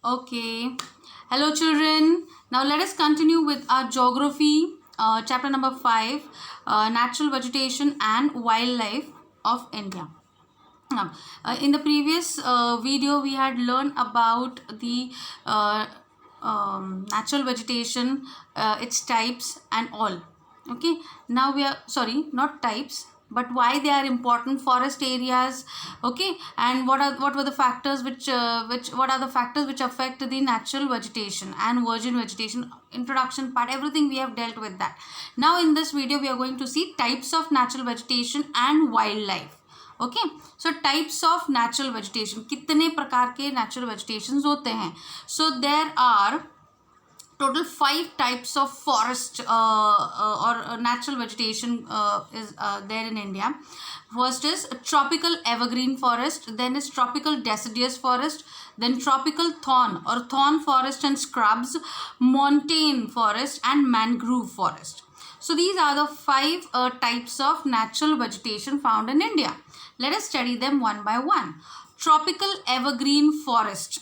Okay. Hello, children. Now let us continue with our geography, chapter number 5, natural vegetation and wildlife of India. Now, in the previous video, we had learned about the uh, natural vegetation, its types, and all. Okay. Now we are sorry, not types, but why they are important. Forest areas. Okay, and what were the factors which what are the factors which affect the natural vegetation and virgin vegetation. Introduction part, everything we have dealt with that. Now in this video, we are going to see types of natural vegetation and wildlife. Okay so types of natural vegetation, कितने प्रकार के natural vegetation होते हैं. सो there are total 5 types of forest or natural vegetation is there in India. First is tropical evergreen forest, then is tropical deciduous forest, then tropical thorn or thorn forest and scrubs, montane forest, and mangrove forest. So these are the 5 types of natural vegetation found in India. Let us study them one by one. Tropical evergreen forest.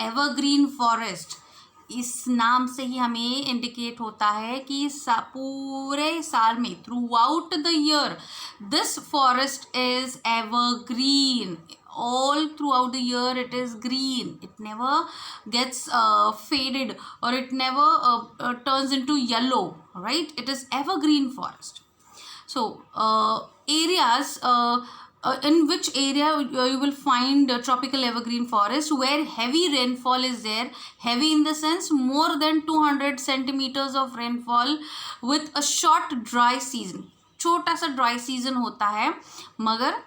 Evergreen forest, इस नाम से ही हमें indicate होता है कि पूरे साल में through out the year this forest is evergreen. All throughout the year it is green. It never gets faded, or it never turns into yellow, right? It is evergreen forest. So areas in which area you will find tropical evergreen forest where heavy rainfall is there. Heavy in the sense more than 200 centimeters of rainfall with a short dry season. छोटा सा dry season होता है, मगर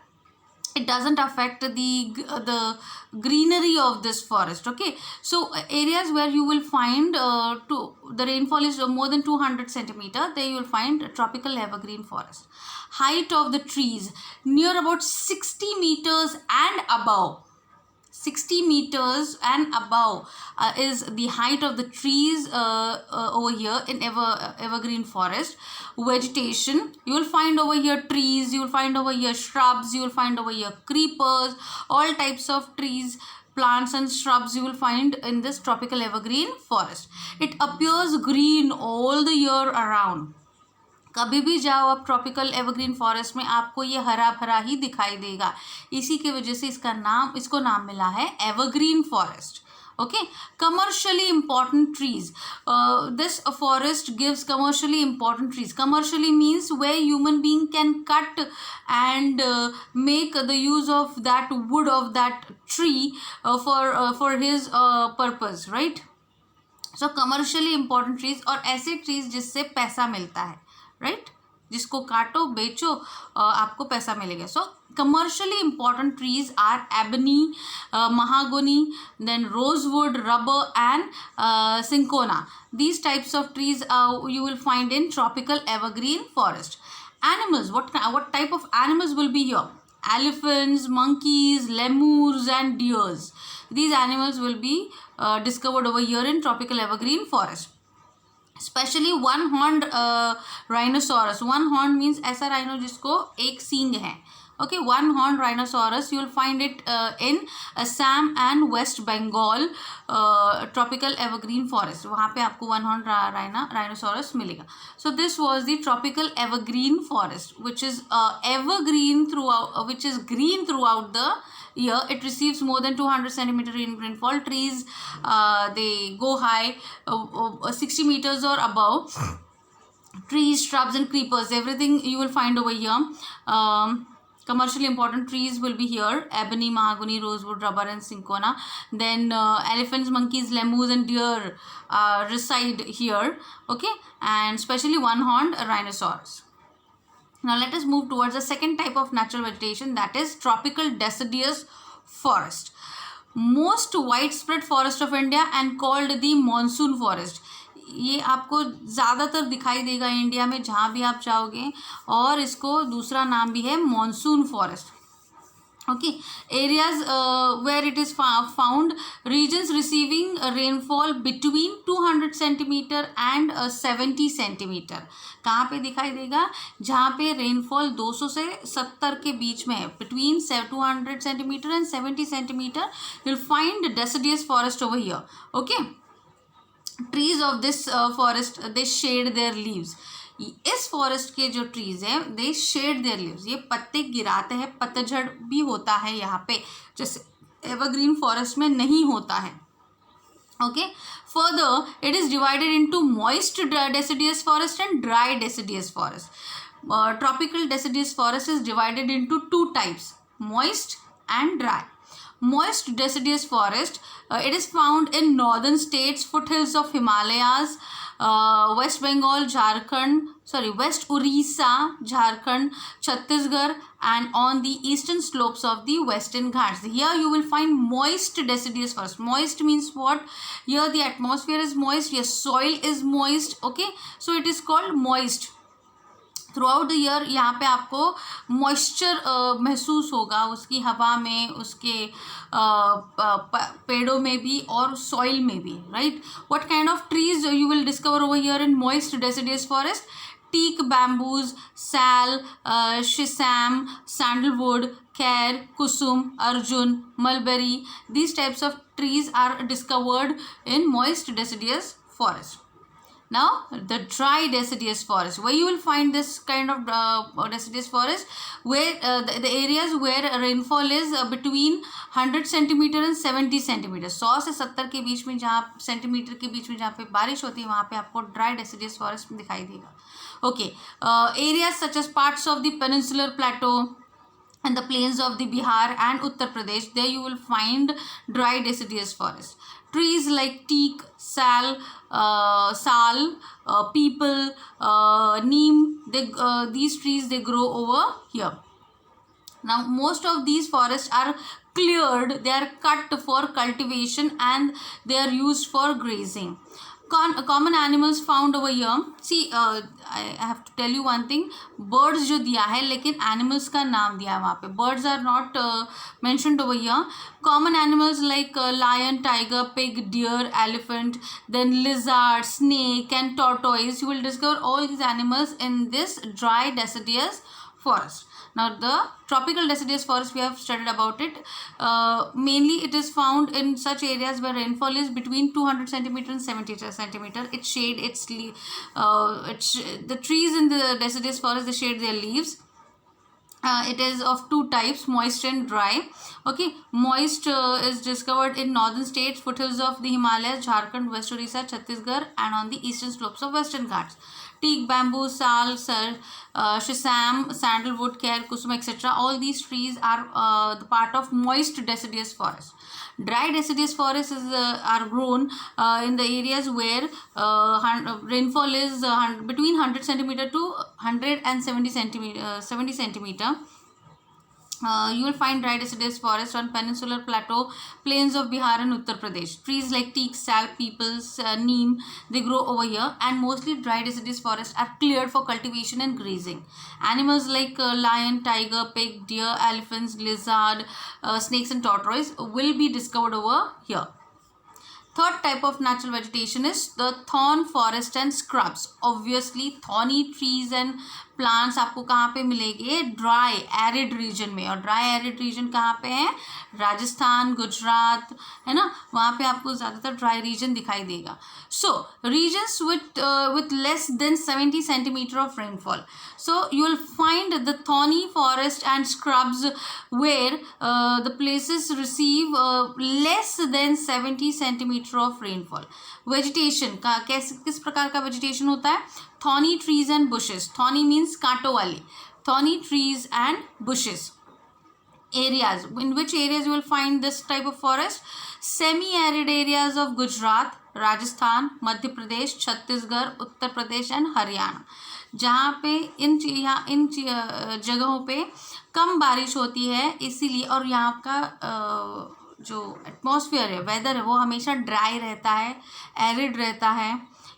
it doesn't affect the greenery of this forest. Okay, so areas where you will find the rainfall is more than 200 centimeter, there you will find tropical evergreen forest. Height of the trees near about 60 meters and above. 60 meters and above is the height of the trees over here in evergreen forest. Vegetation, you will find over here trees, you will find over here shrubs, you will find over here creepers, all types of trees, plants and shrubs you will find in this tropical evergreen forest. It appears green all the year around. कभी भी जाओ आप tropical evergreen forest में, आपको ये हरा भरा ही दिखाई देगा. इसी की वजह से इसको नाम मिला है evergreen forest. Okay, commercially important trees. This forest gives commercially important trees. Commercially means where human being can cut and make the use of that wood of that tree for his purpose, right? So commercially important trees, और ऐसे trees जिससे पैसा मिलता है, right? जिसको काटो बेचो आपको पैसा मिलेगा. सो commercially important trees are ebony, mahogany, then rosewood, rubber, and cinchona. These types of trees you will find in tropical evergreen forest. Animals, what type of animals will be here? Elephants, monkeys, lemurs, and deers. These animals will be discovered over here in tropical evergreen forest. Specially one horned rhinoceros. One horn means ऐसा rhino जिसको एक सींग है. Okay, one horn rhinoceros, you will find it in Assam and West Bengal tropical evergreen forest. वहाँ पे आपको one horn rhinoceros मिलेगा. So this was the tropical evergreen forest which is evergreen throughout, which is green throughout the year. It receives more than 200 centimeter in rainfall. Trees they go high 60 meters or above. Trees, shrubs, and creepers, everything you will find over here. Commercially important trees will be here: ebony, mahogany, rosewood, rubber, and cinchona. Then elephants, monkeys, lemurs, and deer reside here. Okay, and especially one-horned rhinoceros. Now let us move towards the second type of natural vegetation, that is tropical deciduous forest. Most widespread forest of India and called the monsoon forest. ये आपको ज़्यादातर दिखाई देगा India में जहाँ भी आप जाओगे, और इसको दूसरा नाम भी है monsoon forest. Okay, areas where it is found, regions receiving rainfall between 200 centimeter and 70 centimeter. कहाँ पे दिखाई देगा? जहाँ पे रेनफॉल 200 से 70 के बीच में है, between 200 centimeter and 70 centimeter, you'll find deciduous forest over here. Okay, trees of this forest, they shade their leaves. इस फॉरेस्ट के जो ट्रीज हैं, दे शेड देयर लीव्स, ये पत्ते गिराते हैं, पतझड़ भी होता है यहाँ पे, जैसे एवरग्रीन फॉरेस्ट में नहीं होता है. Okay, further it is divided into moist deciduous forest and dry deciduous forest. Tropical deciduous forest is divided into two types, moist and dry. Moist deciduous forest, it is found in northern states, foothills of Himalayas, West Bengal, West Orissa, Jharkhand, Chhattisgarh, and on the eastern slopes of the Western Ghats. Here you will find moist deciduous forest. Moist means what? Here the atmosphere is moist, your soil is moist. Okay, so it is called moist. Through out the year यहाँ पे आपको moisture महसूस होगा, उसकी हवा में, उसके पेड़ों में भी और सॉइल में भी, right. What kind of trees you will discover over here in moist deciduous forest? teak, bamboos, sal, shisham, sandalwood, kher, kusum, arjun, mulberry. These types of trees are discovered in moist deciduous forest. Now the dry deciduous forest, where you will find this kind of deciduous forest, where the areas where rainfall is between 100 centimeter and 70 centimeter. 100 से 70 के बीच में, जहाँ centimetre के बीच में जहाँ पे बारिश होती है, वहाँ पे आपको ड्राई deciduous forest दिखाई देगा. Okay, areas such as parts of the peninsular plateau and the plains of the Bihar and Uttar Pradesh, there you will find dry deciduous forest. Trees like teak, sal, peepal, neem, these trees, they grow over here. Now most of these forests are cleared, they are cut for cultivation and they are used for grazing. Common animals found over here. See, I have to tell you one thing. Birds जो दिया है, लेकिन animals का नाम दिया है वहाँ पे. Birds are not mentioned over here. Common animals like lion, tiger, pig, deer, elephant, then lizard, snake, and tortoise. You will discover all these animals in this dry deciduous forest. Now the tropical deciduous forest, we have studied about it. Mainly it is found in such areas where rainfall is between 200 centimeter and 70 centimeter. It shade its the trees in the deciduous forest, they shade their leaves. It is of two types, moist and dry. Okay, moist is discovered in northern states, foothills of the Himalayas, Jharkhand, West Orissa, Chhattisgarh, and on the eastern slopes of Western Ghats. Teak, bamboo, sal, shisham, sandalwood, kher, kusum, etc. All these trees are the part of moist deciduous forest. Dry deciduous forests are grown in the areas where rainfall is between 100 centimeter to 170 centimeter. You will find dry deciduous forest on peninsular plateau, plains of Bihar and Uttar Pradesh. Trees like teak, sal, peepals, neem, they grow over here, and mostly dry deciduous forests are cleared for cultivation and grazing. Animals like lion, tiger, pig, deer, elephants, lizard, snakes and tortoise will be discovered over here. Third type of natural vegetation is the thorn forest and scrubs. Obviously thorny trees and plants आपको कहाँ पे मिलेंगे? Dry arid region में. और dry arid region कहाँ पे है? राजस्थान, गुजरात, है ना, वहाँ पे आपको ज़्यादातर ड्राई रीजन दिखाई देगा. सो regions with less than 70 centimeter of rainfall. So you will find the thorny forest and scrubs where the places receive less than 70 centimeter of rainfall. Vegetation का किस प्रकार का वेजिटेशन होता है? Thorny trees and bushes. Thorny means कांटों वाली. Thorny trees and bushes. areas, in which areas you will find this type of forest? Semi arid areas of Gujarat, Rajasthan, Madhya Pradesh, Chhattisgarh, Uttar Pradesh and Haryana. जहाँ पे इन जगहों पे कम बारिश होती है, इसीलिए, और यहाँ का जो एटमॉस्फेयर है, वेदर है, वो हमेशा ड्राई रहता है, एरिड रहता है.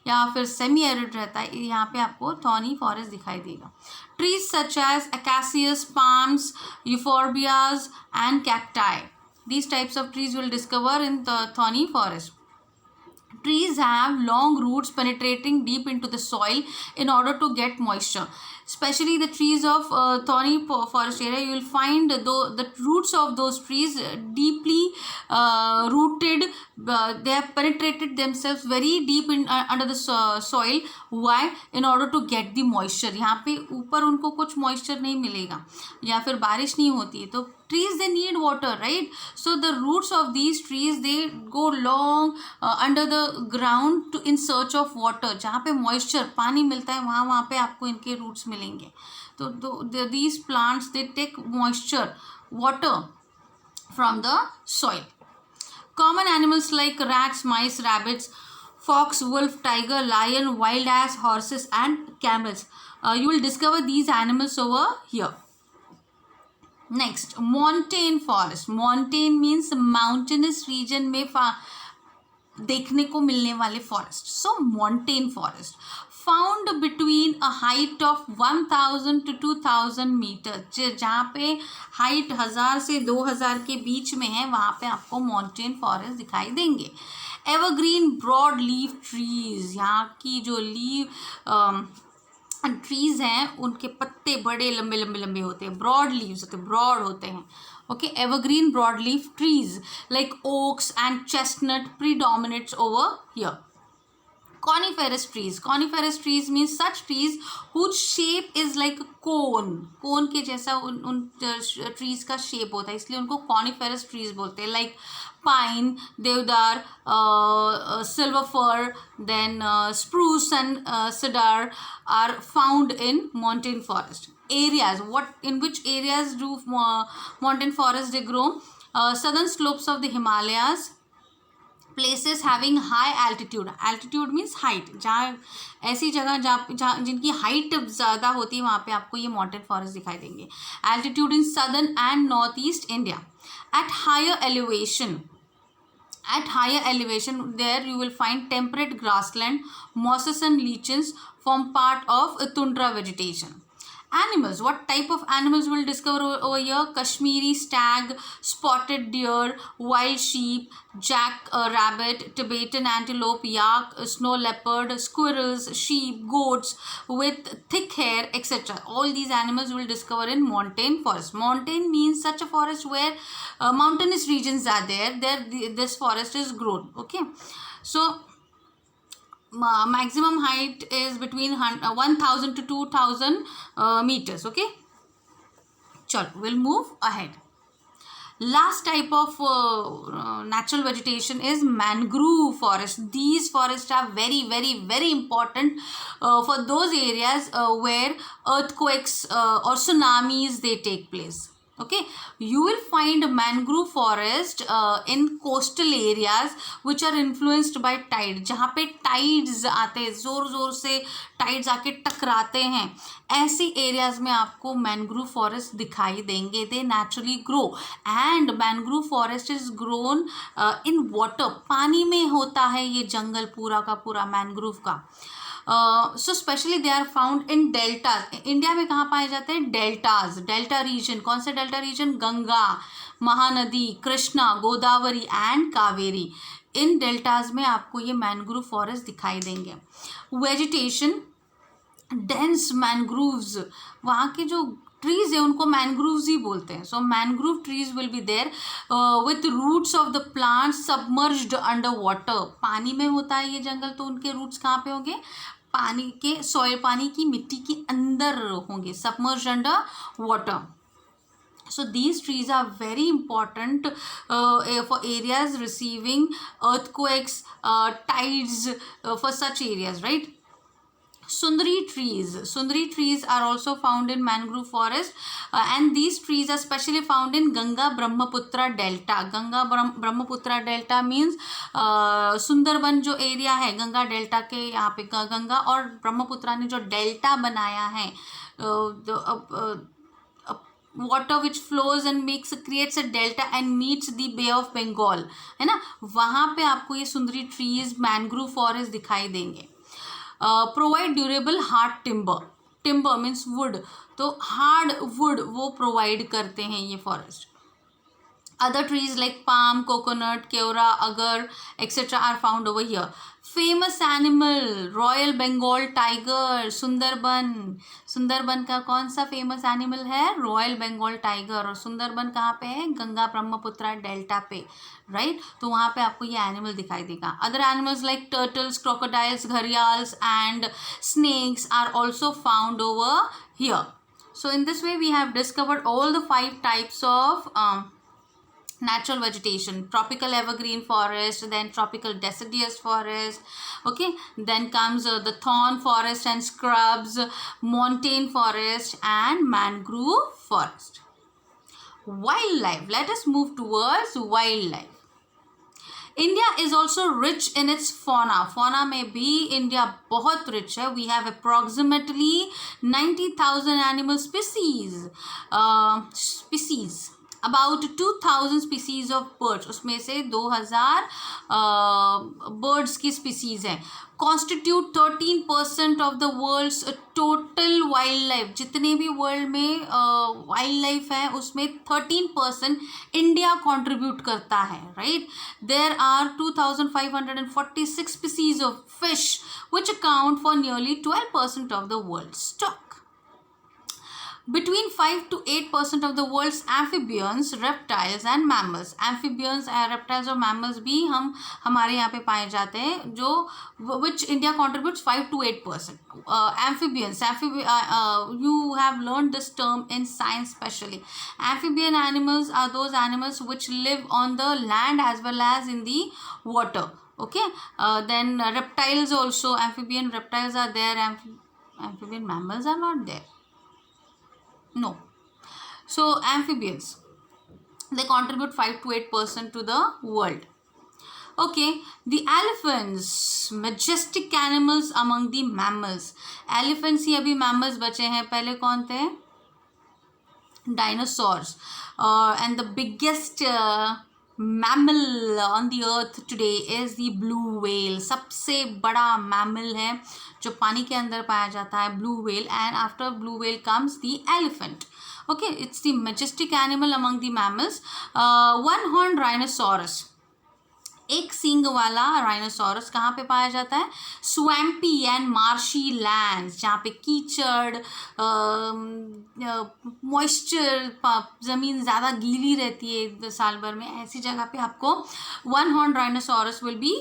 या फिर सेमी एरिड रहता है, यहाँ पे आपको थॉर्नी फॉरेस्ट दिखाई देगा. Trees such as acacias, palms, euphorbias and cacti. These types of trees will discover in the thorny forest. Trees have long roots penetrating deep into the soil in order to get moisture. Especially the trees of thorny forest area, you will find the roots of those trees deeply rooted. They have penetrated themselves very deep in under the soil. Why? In order to get the moisture. यहाँ पे ऊपर उनको कुछ moisture नहीं मिलेगा या फिर बारिश नहीं होती है, तो trees they need water, right? So the roots of these trees they go long under the ground to in search of water. जहाँ पे moisture पानी मिलता है वहाँ पे आपको इनके roots मिलेंगे. तो these plants they take moisture, water from the soil. Common animals like rats, mice, rabbits, fox, wolf, tiger, lion, wild ass, horses and camels. You will discover these animals over here. Next, montane forest. Montane means mountainous region में देखने को मिलने वाले forest. So montane forest found between a height of 1000 to 2000 meters. जहाँ पे height 1000 से 2000 के बीच में है वहाँ पे आपको montane forest दिखाई देंगे. Evergreen broad leaf trees. यहाँ की जो ट्रीज हैं उनके पत्ते बड़े लंबे लंबे लंबे होते हैं, ब्रॉड लीव्स होते हैं, ब्रॉड होते हैं. Okay, evergreen broad leaf trees like oaks and chestnut predominates over here. Coniferous trees. Coniferous trees means such trees whose shape is like a cone. Cone के जैसा उन trees का shape होता है, इसलिए उनको coniferous trees बोलते हैं. Like pine, deodar, silver fir, then spruce and cedar are found in montane forest. Areas. In which areas do montane forest they grow? Southern slopes of the Himalayas. Places having high altitude. Altitude means height. जहाँ ऐसी जगह जहाँ जिनकी height ज़्यादा होती है वहाँ पे आपको ये montane forest दिखाई देंगे. Altitude in southern and northeast India. At higher elevation there you will find temperate grassland. Mosses and lichens form part of tundra vegetation. Animals. What type of animals will discover over here? Kashmiri stag, spotted deer, wild sheep, jack rabbit, Tibetan antelope, yak, snow leopard, squirrels, sheep, goats with thick hair, etc. All these animals will discover in montane forest. Montane means such a forest where mountainous regions are there. This forest is grown. Okay, so maximum height is between 1000 to 2000 meters. Okay, chalo, we'll move ahead. Last type of natural vegetation is mangrove forest. These forests are very very very important for those areas where earthquakes or tsunamis they take place. Okay, you will find mangrove forest in coastal areas which are influenced by tide. जहाँ पे tides आते हैं, जोर जोर से tides आके टकराते हैं, ऐसी areas में आपको mangrove forest दिखाई देंगे. They naturally grow and mangrove forest is grown in water. पानी में होता है ये जंगल पूरा का पूरा mangrove का. So specially they are found in deltas. India में कहाँ पाए जाते हैं? डेल्टाज. Delta region. कौन से delta region? Ganga, Mahanadi, Krishna, Godavari and Kaveri. इन डेल्टाज में आपको ये मैनग्रोव फॉरेस्ट दिखाई देंगे. Vegetation, dense mangroves. वहाँ के जो ट्रीज है उनको मैनग्रोव्स ही बोलते हैं. So mangrove trees will be there with roots of the plant submerged under water. पानी में होता है ये जंगल, तो उनके रूट्स कहाँ पे होंगे? पानी के सॉइल, पानी की मिट्टी के अंदर होंगे, submerged under water. So these trees are very important for areas receiving earthquakes, tides, for such areas, right? Sundari trees are also found in mangrove forest and these trees are specially found in Ganga Brahmaputra delta. Ganga Brahmaputra delta means Sundarban जो area है Ganga delta के, यहाँ पे गंगा और ब्रह्मपुत्रा ने जो delta बनाया है, water which flows and creates a delta and meets the Bay of Bengal, है ना, वहाँ पे आपको ये सुंदरी ट्रीज मैनग्रोव फॉरेस्ट दिखाई देंगे. Provide durable hard timber. Timber means would, तो हार्ड वुड वो प्रोवाइड करते हैं ये forest. Other trees like palm, coconut, keora, agar, etc. are found over here. Famous animal, Royal Bengal tiger, Sundarban. Sundarban का कौन सा फेमस एनिमल है? Royal Bengal tiger. और सुंदरबन कहाँ पे है? गंगा ब्रह्मपुत्रा डेल्टा पे, राइट? तो वहाँ पे आपको ये एनिमल दिखाई देगा. Other animals like turtles, crocodiles, gharials and snakes are also found over here. So in this way we have discovered all the 5 types of natural vegetation: tropical evergreen forest, then tropical deciduous forest, okay, then comes the thorn forest and scrubs, montane forest and mangrove forest. Wildlife, let us move towards wildlife. India is also rich in its fauna. Fauna में भी India बहुत rich है. We have approximately 90,000 animal species. About 2,000 species of birds. उसमें से 2,000 birds की species हैं. Constitute 13% of the world's total wildlife. जितने भी world में wildlife है उसमें 13% India contribute करता है, right? There are 2,546 species of fish which account for nearly 12% of the world's stock. Between 5 to 8% of the world's amphibians, reptiles and mammals. Amphibians, reptiles और mammals भी हमारे यहाँ पे पाए जाते हैं, जो which India contributes 5 to 8%. Amphibians, you have learned this term in science specially. Amphibian animals are those animals which live on the land as well as in the water. Okay, then reptiles also, amphibian reptiles are there, amphibian mammals are not there. No. So amphibians, they contribute 5 to 8% to the world. Okay, the elephants, majestic animals among the mammals. Elephants ही अभी mammals बचे हैं, पहले कौन थे? Dinosaurs. And the biggest mammal on the earth today is the blue whale. सबसे बड़ा mammal है जो पानी के अंदर पाया जाता है, blue whale. And after blue whale comes the elephant. Okay, it's the majestic animal among the mammals. One-horned rhinoceros, एक सींग वाला राइनोसोरस कहाँ पे पाया जाता है? स्वैम्पी एंड मार्शी लैंड्स, जहाँ पे कीचड़, मॉइस्चर, ज़मीन ज़्यादा गीली रहती है साल भर में, ऐसी जगह पे आपको one horn rhinoceros will be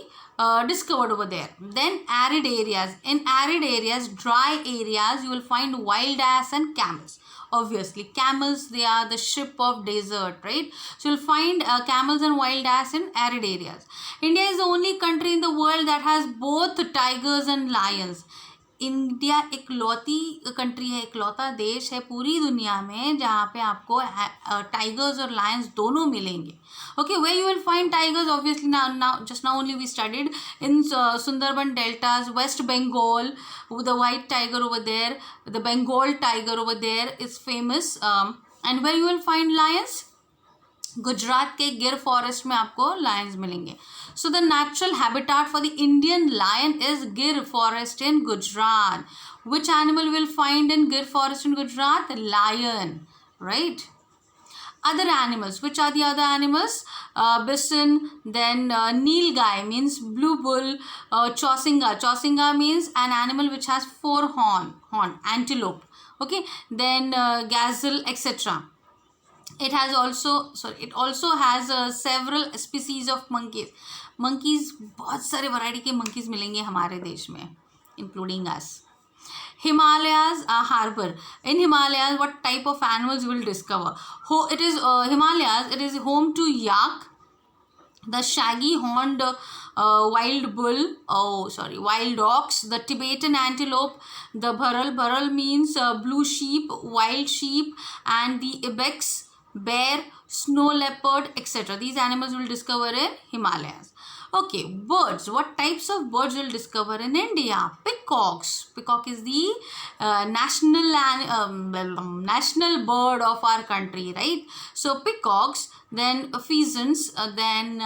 discovered over there. Then arid areas. In arid areas, dry areas, you will find wild ass and camels. Obviously, camels, they are the ship of desert, right? So you'll find camels and wild ass in arid areas. India is the only country in the world that has both tigers and lions. India इकलौती country है, इकलौता देश है पूरी दुनिया में जहाँ पे आपको टाइगर्स और लायंस दोनों मिलेंगे. Okay, where you will find tigers? Obviously, now only we studied in Sundarban deltas, West Bengal, with the white tiger over there, the Bengal tiger over there is famous. And where you will find lions? Gujarat के गिर forest में आपको Lions मिलेंगे. So the natural habitat for the Indian lion is Gir forest in Gujarat. Which animal will find in Gir forest in Gujarat? Lion, right? Other animals, which are the other animals? Bison, then Nilgai means blue bull, Chausinga. Chausinga means an animal which has 4 horn, antelope. Okay, then gazelle, etc. It also has several species of monkeys. Monkeys, बहुत सारे variety के monkeys मिलेंगे हमारे देश में, including us. Himalayas harbor. In Himalayas, what type of animals you will discover? Himalayas, it is home to yak, the shaggy horned wild bull, wild ox, the Tibetan antelope, the bharal. Bharal means blue sheep, wild sheep, and the ibex, bear, snow leopard, etc. These animals will discover in Himalayas. Okay, birds. What types of birds you'll discover in India? Peacocks. Peacock is the national bird of our country, right? So peacocks, then pheasants, then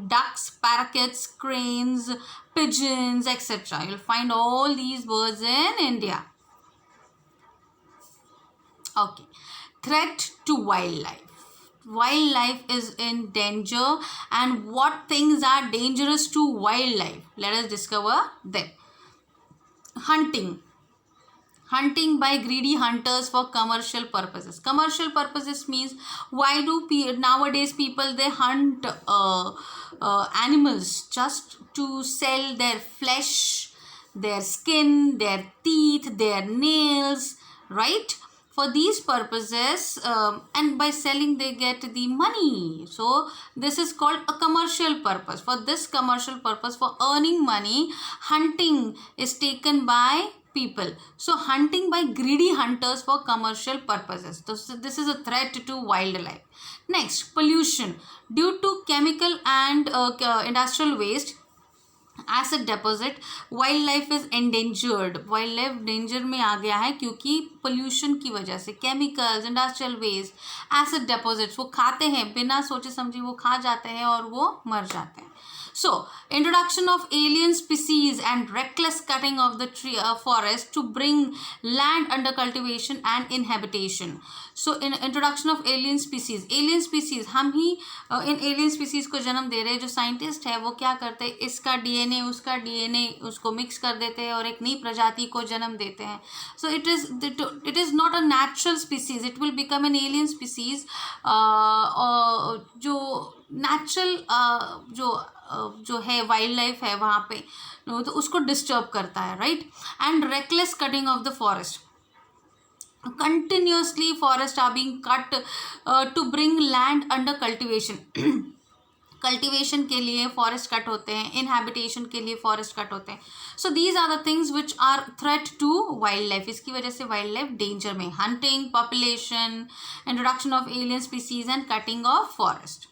ducks, parakeets, cranes, pigeons, etc. You'll find all these birds in India. Okay, threat to wildlife. Wildlife is in danger, and what things are dangerous to wildlife? Let us discover them. Hunting. Hunting by greedy hunters for commercial purposes. Commercial purposes means, why do nowadays people they hunt animals just to sell their flesh, their skin, their teeth, their nails, right? For these purposes, and by selling they get the money. So this is called a commercial purpose. For this commercial purpose, for earning money, hunting is taken by people. So hunting by greedy hunters for commercial purposes. So this is a threat to wildlife. Next, pollution. Due to chemical and industrial waste, acid deposit, wild life is endangered. Wild life danger में आ गया है क्योंकि pollution की वजह से, chemicals, industrial waste, acid डेपोजिट्स वो खाते हैं, बिना सोचे समझे वो खा जाते हैं और वो मर जाते हैं. So, introduction of alien species and reckless cutting of the tree forest to bring land under cultivation and inhabitation. So, in introduction of alien species हम ही इन alien species को जन्म दे रहे हैं. जो साइंटिस्ट है वो क्या करते हैं, इसका DNA उसका DNA उसको मिक्स कर देते हैं और एक नई प्रजाति को जन्म देते हैं. So, it is not a natural species, it will become an alien species. जो नेचुरल जो है वाइल्ड लाइफ है वहाँ पे, तो उसको डिस्टर्ब करता है, right. And reckless cutting of the forest. Continuously forest are being cut to bring land under cultivation. Cultivation के लिए फॉरेस्ट कट होते हैं, इनहैबिटेशन के लिए फॉरेस्ट कट होते हैं. So these are the things which are threat to wildlife. इसकी वजह से वाइल्ड लाइफ डेंजर में. Hunting, population, introduction of alien species and cutting of forest.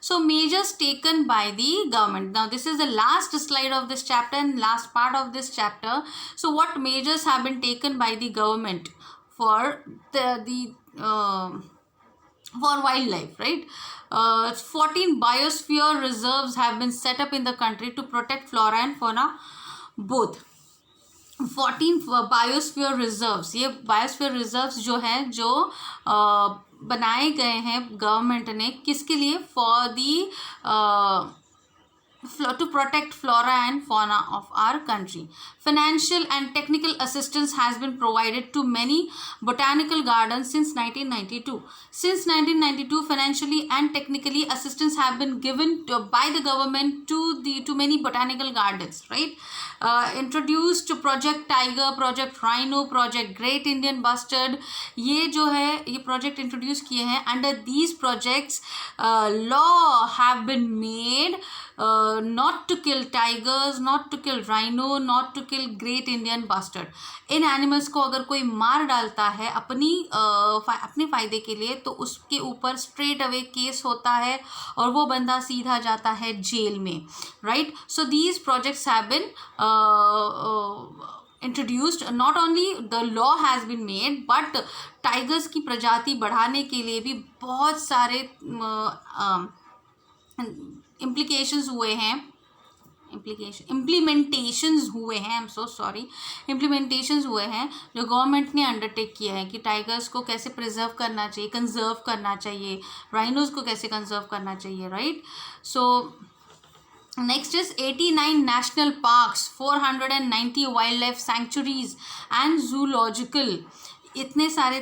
So measures taken by the government. Now this is the last slide of this chapter and last part of this chapter. So what measures have been taken by the government for for wildlife, right? 14 biosphere reserves have been set up in the country to protect flora and fauna both. 14 biosphere reserves. ये biosphere reserves जो हैं जो बनाए गए हैं government ने, किसके लिए? For the to protect flora and fauna of our country. Financial and technical assistance has been provided to many botanical gardens since 1992. Since 1992, financially and technically assistance have been given by the government to many botanical gardens, right? Introduced Project Tiger, Project Rhino, Project Great Indian Bustard. ये जो है ये project introduce किए हैं. Under these projects, law have been made not to kill tigers, not to kill rhino, not to kill great Indian bustard. In animals को अगर कोई मार डालता है अपने फ़ायदे के लिए, तो उसके ऊपर स्ट्रेट अवे केस होता है और वो बंदा सीधा जाता है जेल में, right. So these projects have been introduced. Not only the law has been made, but tigers की प्रजाति बढ़ाने के लिए भी बहुत सारे इम्प्लीकेशंस हुए हैं, इम्प्लीमेंटेशंस हुए हैं, I am so sorry, implementations हुए हैं जो गवर्नमेंट ने अंडरटेक किया है कि टाइगर्स को कैसे प्रिजर्व करना चाहिए, कंजर्व करना चाहिए, राइनोज को कैसे कंजर्व करना चाहिए, right. So next is 89 national parks, 490 wildlife sanctuaries and zoological. इतने सारे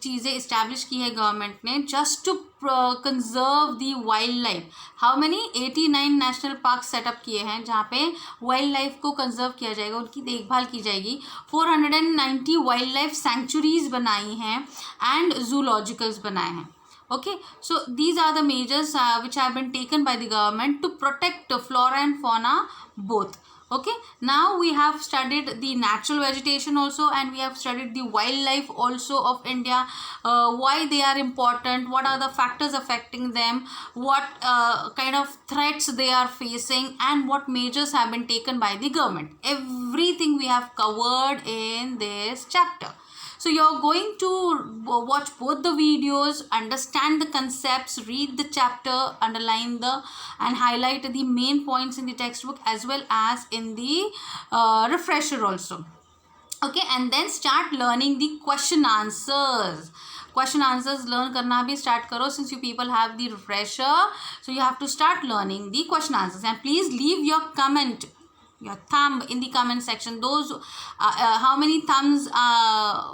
चीज़ें इस्टेब्लिश की है गवर्नमेंट ने just to conserve the wildlife. How many? 89 national park set up किए हैं जहाँ पे वाइल्ड लाइफ को कंजर्व किया जाएगा, उनकी देखभाल की जाएगी. 490 वाइल्ड लाइफ सेंचुरीज बनाई हैं एंड जूलॉजिकल्स बनाए हैं. Okay, so these are the measures which have been taken by the government to protect flora and fauna both. Okay, now we have studied the natural vegetation also, and we have studied the wildlife also of India, why they are important, what are the factors affecting them, what kind of threats they are facing, and what measures have been taken by the government. Everything we have covered in this chapter. So you're going to watch both the videos, understand the concepts, read the chapter, underline the and highlight the main points in the textbook as well as in the refresher also. Okay, and then start learning the question answers. Question answers learn karna bhi start karo, since you people have the refresher, so you have to start learning the question answers. And please leave your comment, your thumb in the comment section. Those how many thumbs,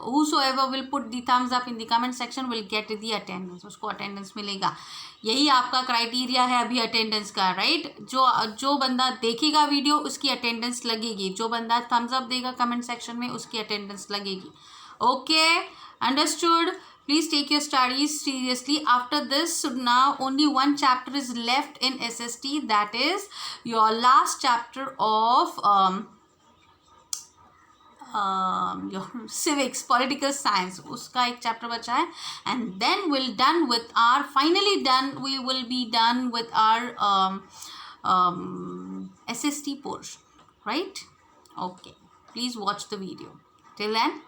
whosoever will put the thumbs up in the comment section will get the attendance. उसको attendance मिलेगा. यही आपका criteria है अभी attendance का, right? जो बंदा देखेगा वीडियो उसकी अटेंडेंस लगेगी, जो बंदा थम्स अप देगा कमेंट सेक्शन में उसकी अटेंडेंस लगेगी. Okay, understood? Please take your studies seriously. After this, now only one chapter is left in SST, that is your last chapter of your civics, political science. उसका एक chapter बचा है, and then we will be done with our SST portion, right? Okay, please watch the video. Till then,